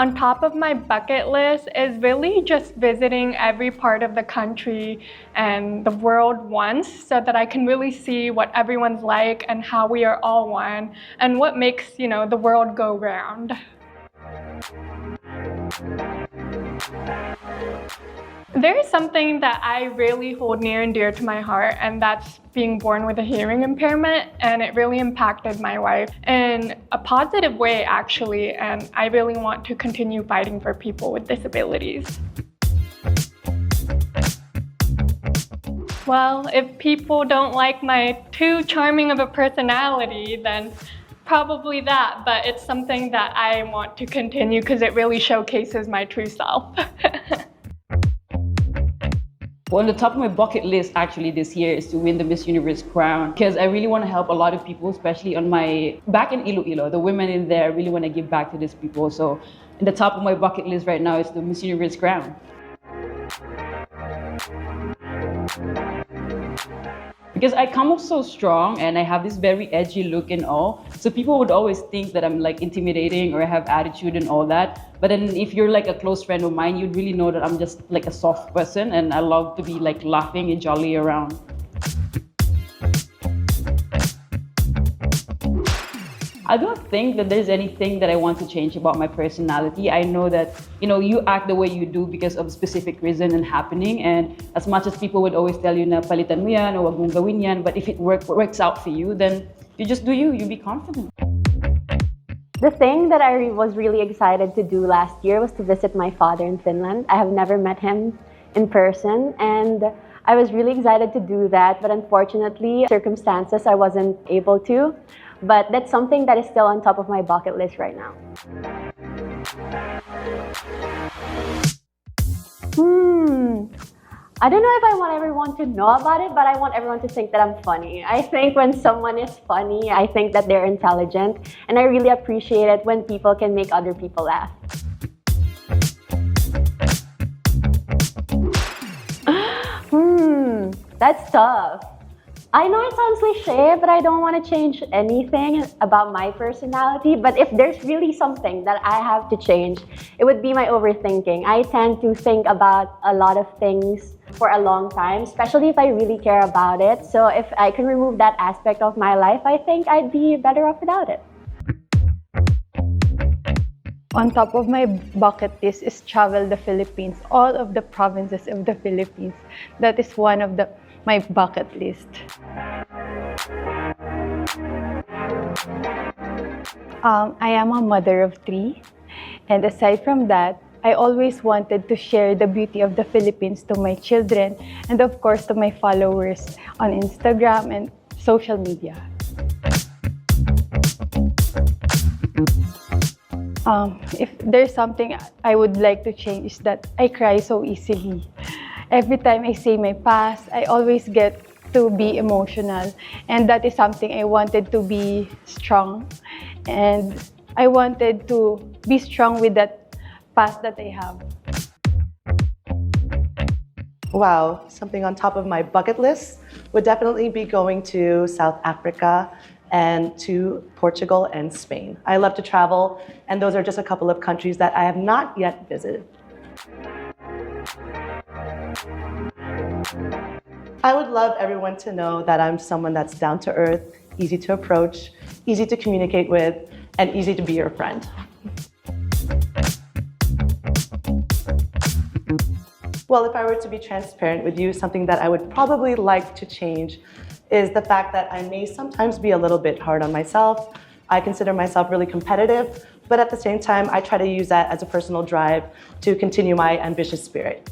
On top of my bucket list is really just visiting every part of the country and the world once so that I can really see what everyone's like and how we are all one and what makes, the world go round. There is something that I really hold near and dear to my heart, and that's being born with a hearing impairment, and it really impacted my life in a positive way, actually, and I really want to continue fighting for people with disabilities. Well, if people don't like my too charming of a personality, then probably that, but it's something that I want to continue because it really showcases my true self. Well, on the top of my bucket list actually this year is to win the Miss Universe crown because I really want to help a lot of people, especially back in Iloilo, the women in there. I really want to give back to these people. So in the top of my bucket list right now is the Miss Universe crown. Because I come off so strong and I have this very edgy look and all. So people would always think that I'm like intimidating or I have attitude and all that. But then if you're like a close friend of mine, you'd really know that I'm just like a soft person and I love to be like laughing and jolly around. I don't think that there's anything that I want to change about my personality. I know that, you act the way you do because of a specific reason and happening. And as much as people would always tell you na palitan mo yan o wag mong gawin yan, but if it works out for you, then you just do you be confident. The thing that I was really excited to do last year was to visit my father in Finland. I have never met him in person, and I was really excited to do that, but unfortunately, circumstances, I wasn't able to. But that's something that is still on top of my bucket list right now. I don't know if I want everyone to know about it, but I want everyone to think that I'm funny. I think when someone is funny, I think that they're intelligent, and I really appreciate it when people can make other people laugh. That's tough. I know it sounds cliché, but I don't want to change anything about my personality. But if there's really something that I have to change, it would be my overthinking. I tend to think about a lot of things for a long time, especially if I really care about it. So if I can remove that aspect of my life, I think I'd be better off without it. On top of my bucket list is travel the Philippines, all of the provinces of the Philippines. That is one of my bucket list. I am a mother of 3, and aside from that, I always wanted to share the beauty of the Philippines to my children and of course to my followers on Instagram and social media. If there's something I would like to change is that I cry so easily. Every time I say my past, I always get to be emotional, and that is something I wanted to be strong, and I wanted to be strong with that past that I have. Wow, something on top of my bucket list would definitely be going to South Africa and to Portugal and Spain. I love to travel, and those are just a couple of countries that I have not yet visited. I would love everyone to know that I'm someone that's down to earth, easy to approach, easy to communicate with, and easy to be your friend. Well, if I were to be transparent with you, something that I would probably like to change is the fact that I may sometimes be a little bit hard on myself. I consider myself really competitive, but at the same time, I try to use that as a personal drive to continue my ambitious spirit.